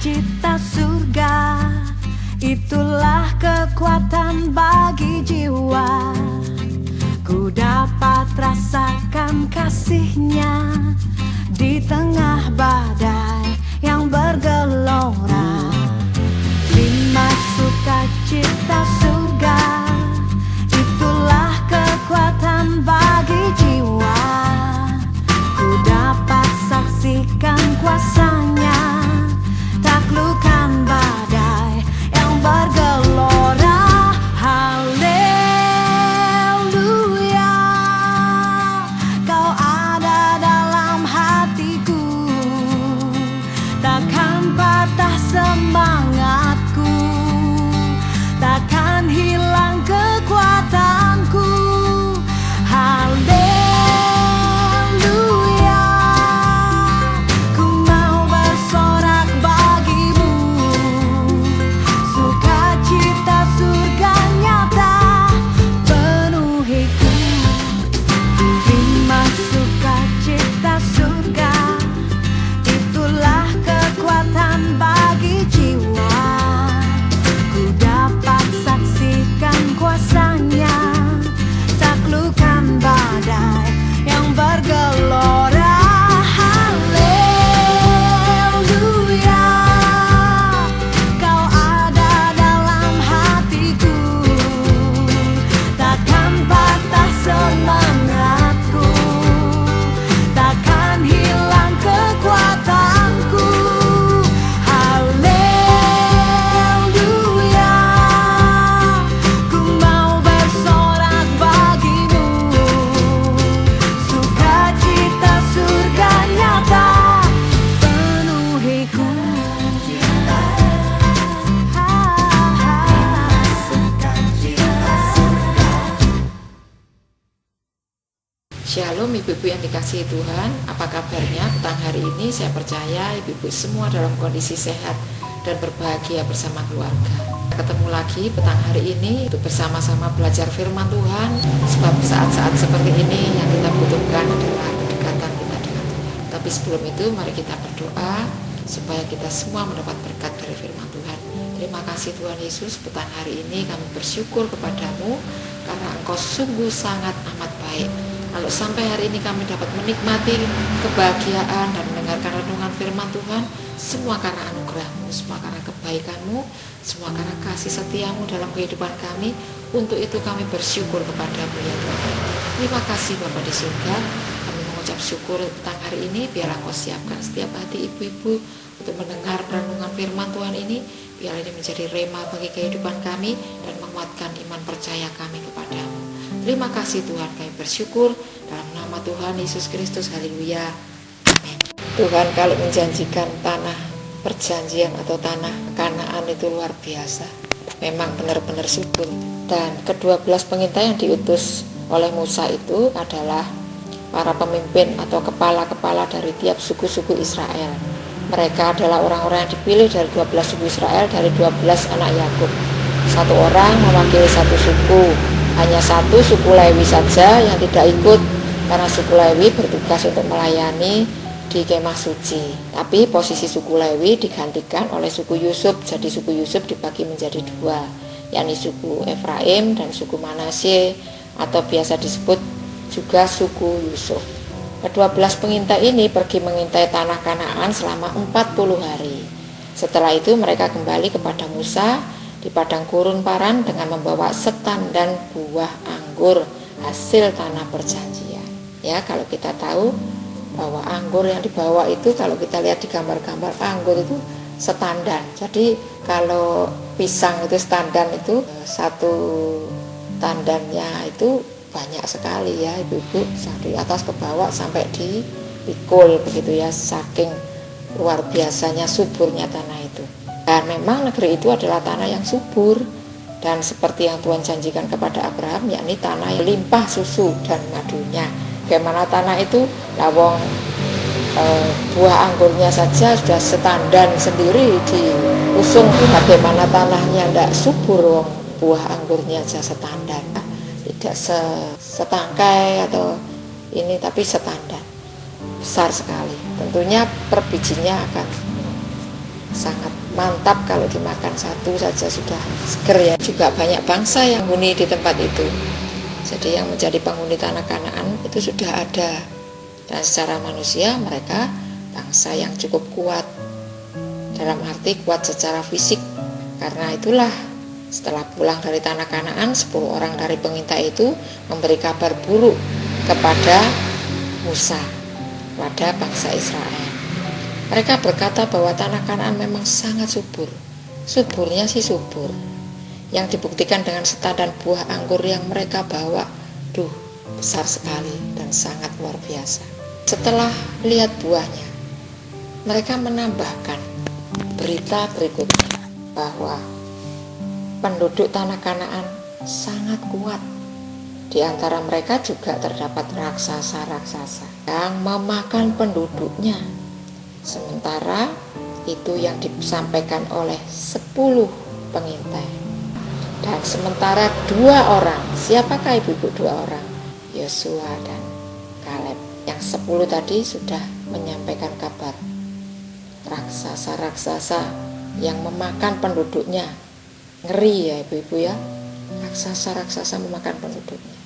Sukacita surga, itulah kekuatan bagi jiwa. Ku dapat rasakan kasihnya di tengah badai yang bergelora. Terima sukacita surga, itulah kekuatan bagi jiwa. Ku dapat saksikan kuasanya, taklukkan badai yang bergelora. Haleluya, kau ada dalam hatiku, takkan patah semangatku, takkan hilang kekuatanku. Haleluya, ku mau bersorak bagimu, sukacita surga nyata penuhiku. Terima sukacita surga, itulah kekuatan bagi jiwa. Ku dapat saksikan kuasanya, taklukkan badai yang bergelora. Haleluya, kau ada dalam hatiku, takkan patah semangatku, takkan hilang kekuatanku. Haleluya, ku mau bersorak bagimu, sukacita surga nyata penuhiku. Shalom ibu-ibu yang dikasihi Tuhan, apa kabarnya petang hari ini? Saya percaya ibu-ibu semua dalam kondisi sehat dan berbahagia bersama keluarga. Ketemu lagi petang hari ini untuk bersama-sama belajar firman Tuhan, sebab saat-saat seperti ini yang kita butuhkan adalah kedekatan kita dengan Tuhan. Tapi sebelum itu mari kita berdoa supaya kita semua mendapat berkat dari firman Tuhan. Terima kasih Tuhan Yesus, petang hari ini kami bersyukur kepadamu karena Engkau sungguh sangat amat baik. Kalau sampai hari ini kami dapat menikmati kebahagiaan dan mendengarkan renungan firman Tuhan, semua karena anugerah-Mu, semua karena kebaikan-Mu, semua karena kasih setiamu dalam kehidupan kami. Untuk itu kami bersyukur kepadamu ya Tuhan. Terima kasih Bapa di surga. Kami mengucap syukur tentang hari ini. Biar Engkau siapkan setiap hati ibu-ibu untuk mendengar renungan firman Tuhan ini. Biar ini menjadi rema bagi kehidupan kami dan menguatkan iman percaya kami kepadamu. Terima kasih Tuhan, kami bersyukur dalam nama Tuhan Yesus Kristus. Haleluya, amin. Tuhan kalau menjanjikan tanah perjanjian atau tanah Kanaan itu luar biasa, memang benar-benar subur. Dan ke-12 pengintai yang diutus oleh Musa itu adalah para pemimpin atau kepala-kepala dari tiap suku-suku Israel. Mereka adalah orang-orang yang dipilih dari 12 suku Israel, dari 12 anak Yakub. Satu orang mewakili satu suku. Hanya satu suku Lewi saja yang tidak ikut, karena suku Lewi bertugas untuk melayani di kemah suci. Tapi posisi suku Lewi digantikan oleh suku Yusuf. Jadi suku Yusuf dibagi menjadi dua, yakni suku Efraim dan suku Manasye, atau biasa disebut juga suku Yusuf. Ke-12 pengintai ini pergi mengintai tanah Kanaan selama 40 hari. Setelah itu mereka kembali kepada Musa di padang gurun Paran dengan membawa setan dan buah anggur hasil tanah perjanjian. Ya, kalau kita tahu bahwa anggur yang dibawa itu, kalau kita lihat di gambar-gambar anggur itu setandan. Jadi kalau pisang itu setandan itu, satu tandannya itu banyak sekali ya ibu-ibu, dari atas ke bawah sampai di pikul begitu ya, saking luar biasanya suburnya tanah itu. Dan memang negeri itu adalah tanah yang subur, dan seperti yang Tuhan janjikan kepada Abraham, yakni tanah yang limpah susu dan madunya. Bagaimana tanah itu? Lawong buah anggurnya saja sudah setandan sendiri diusung. Bagaimana tanahnya tidak subur, buah anggurnya saja setandan, tidak setangkai atau ini, tapi setandan besar sekali. Tentunya per bijinya akan sangat mantap, kalau dimakan satu saja sudah seger ya. Juga banyak bangsa yang menghuni di tempat itu. Jadi yang menjadi penghuni tanah Kanaan itu sudah ada. Dan secara manusia mereka bangsa yang cukup kuat. Dalam arti kuat secara fisik. Karena itulah setelah pulang dari tanah Kanaan, 10 orang dari pengintai itu memberi kabar buruk kepada Musa, pada bangsa Israel. Mereka berkata bahwa tanah Kanaan memang sangat subur. Suburnya sih subur. Yang dibuktikan dengan setandan buah anggur yang mereka bawa. Besar sekali dan sangat luar biasa. Setelah lihat buahnya, mereka menambahkan berita berikutnya bahwa penduduk tanah Kanaan sangat kuat. Di antara mereka juga terdapat raksasa-raksasa yang memakan penduduknya. Sementara itu yang disampaikan oleh 10 pengintai. Dan sementara 2 orang, siapakah ibu-ibu 2 orang? Yosua dan Kaleb. Yang 10 tadi sudah menyampaikan kabar raksasa-raksasa yang memakan penduduknya. Ngeri ya ibu-ibu ya, raksasa-raksasa memakan penduduknya.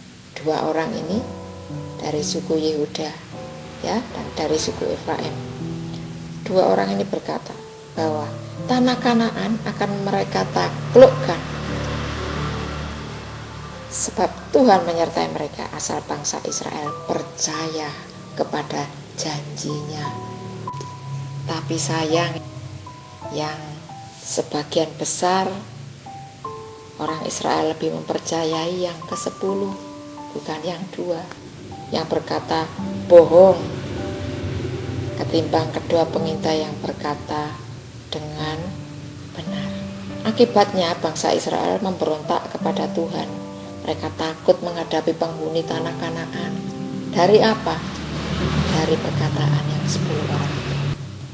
2 orang ini dari suku Yehuda ya, dan dari suku Efraim. 2 orang ini berkata bahwa tanah Kanaan akan mereka taklukkan, sebab Tuhan menyertai mereka asal bangsa Israel percaya kepada janjinya. Tapi sayang, yang sebagian besar orang Israel lebih mempercayai yang ke-10, bukan yang 2, yang berkata bohong, ketimbang kedua pengintai yang berkata dengan benar. Akibatnya bangsa Israel memberontak kepada Tuhan. Mereka takut menghadapi penghuni tanah Kanaan. Dari apa? Dari perkataan yang 10 orang.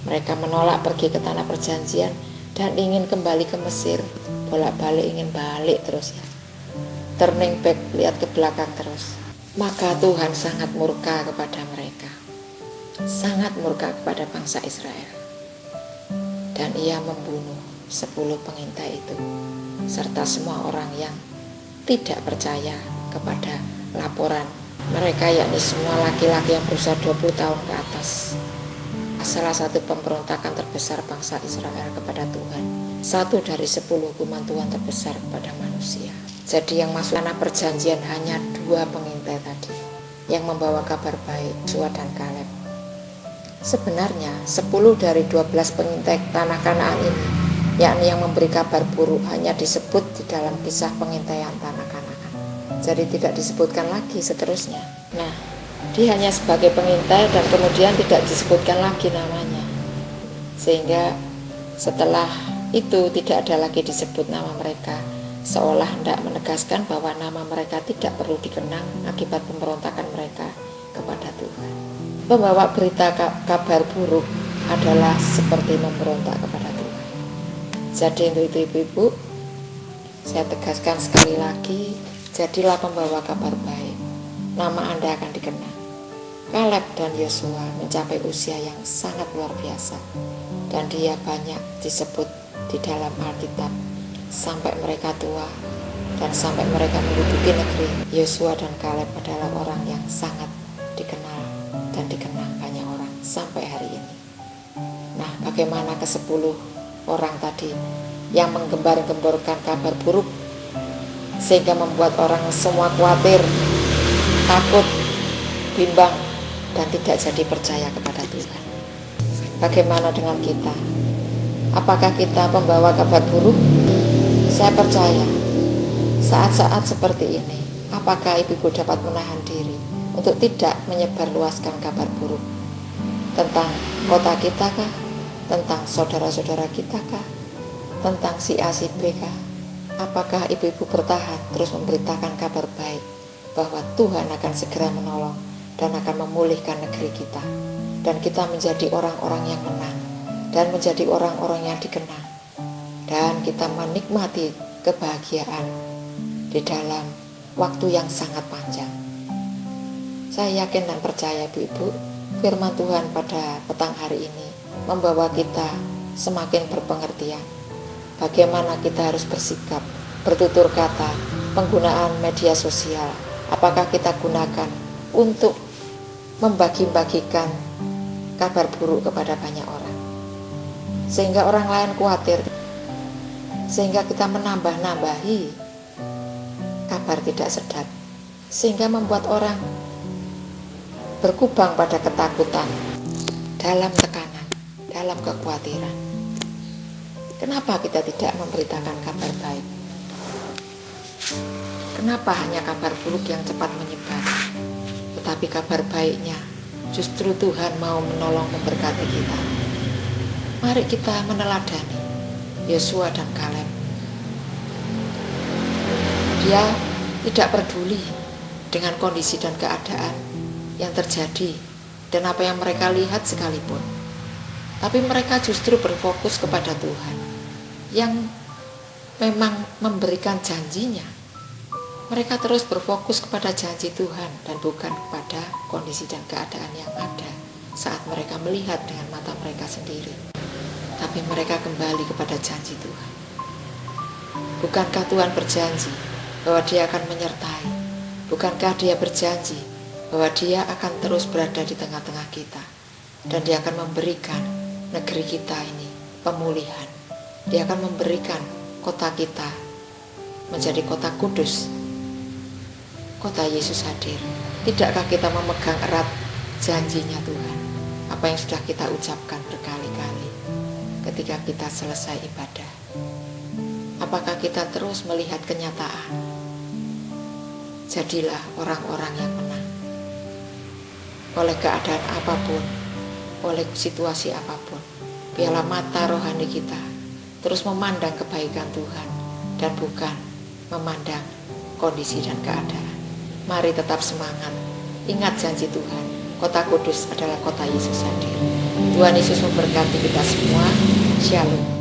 Mereka menolak pergi ke tanah perjanjian dan ingin kembali ke Mesir. Bolak-balik ingin balik terus ya. Turning back, lihat ke belakang terus. Maka Tuhan sangat murka kepada mereka. Sangat murka kepada bangsa Israel. Dan ia membunuh 10 pengintai itu, serta semua orang yang tidak percaya kepada laporan mereka, yakni semua laki-laki yang berusia 20 tahun ke atas. Salah satu pemberontakan terbesar bangsa Israel kepada Tuhan. 1 dari 10 hukuman Tuhan terbesar kepada manusia. Jadi yang masuk tanah perjanjian hanya 2 pengintai tadi yang membawa kabar baik, Yosua dan Kaleb. Sebenarnya 10 dari 12 pengintai tanah Kanaan ini, yakni yang memberi kabar buruk, hanya disebut di dalam kisah pengintaian tanah Kanaan. Jadi tidak disebutkan lagi seterusnya. Nah, dia hanya sebagai pengintai dan kemudian tidak disebutkan lagi namanya. Sehingga setelah itu tidak ada lagi disebut nama mereka, seolah hendak menegaskan bahwa nama mereka tidak perlu dikenang akibat pemberontakan mereka kepada Tuhan. Membawa berita kabar buruk adalah seperti memberontak kepada Tuhan. Jadi untuk itu ibu-ibu, saya tegaskan sekali lagi, jadilah pembawa kabar baik. Nama Anda akan dikenang. Kaleb dan Yosua mencapai usia yang sangat luar biasa, dan dia banyak disebut di dalam Alkitab sampai mereka tua dan sampai mereka menduduki negeri. Yosua dan Kaleb adalah orang yang sangat dikenal dan dikenang banyak orang sampai hari ini. Nah, bagaimana ke-10 orang tadi yang menggembar-gemborkan kabar buruk sehingga membuat orang semua khawatir, takut, bimbang, dan tidak jadi percaya kepada Tuhan. Bagaimana dengan kita? Apakah kita pembawa kabar buruk? Saya percaya saat-saat seperti ini, apakah ibu-ibu dapat menahan diri untuk tidak menyebarluaskan kabar buruk tentang kota kita kah? Tentang saudara-saudara kita kah? Tentang si A si B kah? Apakah ibu-ibu bertahan terus memberitakan kabar baik bahwa Tuhan akan segera menolong dan akan memulihkan negeri kita, dan kita menjadi orang-orang yang menang dan menjadi orang-orang yang dikenang, dan kita menikmati kebahagiaan di dalam waktu yang sangat panjang. Saya yakin dan percaya ibu-ibu, firman Tuhan pada petang hari ini membawa kita semakin berpengertian. Bagaimana kita harus bersikap, bertutur kata, penggunaan media sosial. Apakah kita gunakan untuk membagi-bagikan kabar buruk kepada banyak orang, sehingga orang lain khawatir, sehingga kita menambah-nambahi kabar tidak sedap, sehingga membuat orang berkubang pada ketakutan, dalam tekanan, dalam kekhawatiran. Kenapa kita tidak memberitakan kabar baik? Kenapa hanya kabar buruk yang cepat menyebar? Tetapi kabar baiknya justru Tuhan mau menolong memberkati kita. Mari kita meneladani Yosua dan Kaleb. Dia tidak peduli dengan kondisi dan keadaan yang terjadi dan apa yang mereka lihat sekalipun. Tapi mereka justru berfokus kepada Tuhan yang memang memberikan janjinya. Mereka terus berfokus kepada janji Tuhan dan bukan kepada kondisi dan keadaan yang ada saat mereka melihat dengan mata mereka sendiri. Tapi mereka kembali kepada janji Tuhan. Bukankah Tuhan berjanji bahwa Dia akan menyertai? Bukankah Dia berjanji bahwa Dia akan terus berada di tengah-tengah kita dan Dia akan memberikan negeri kita ini pemulihan. Dia akan memberikan kota kita menjadi kota kudus, kota Yesus hadir. Tidakkah kita memegang erat janjinya Tuhan? Apa yang sudah kita ucapkan berkali-kali ketika kita selesai ibadah? Apakah kita terus melihat kenyataan? Jadilah orang-orang yang menang. Oleh keadaan apapun, oleh situasi apapun, biarlah mata rohani kita terus memandang kebaikan Tuhan dan bukan memandang kondisi dan keadaan. Mari tetap semangat. Ingat janji Tuhan. Kota kudus adalah kota Yesus hadir. Tuhan Yesus memberkati kita semua. Shalom.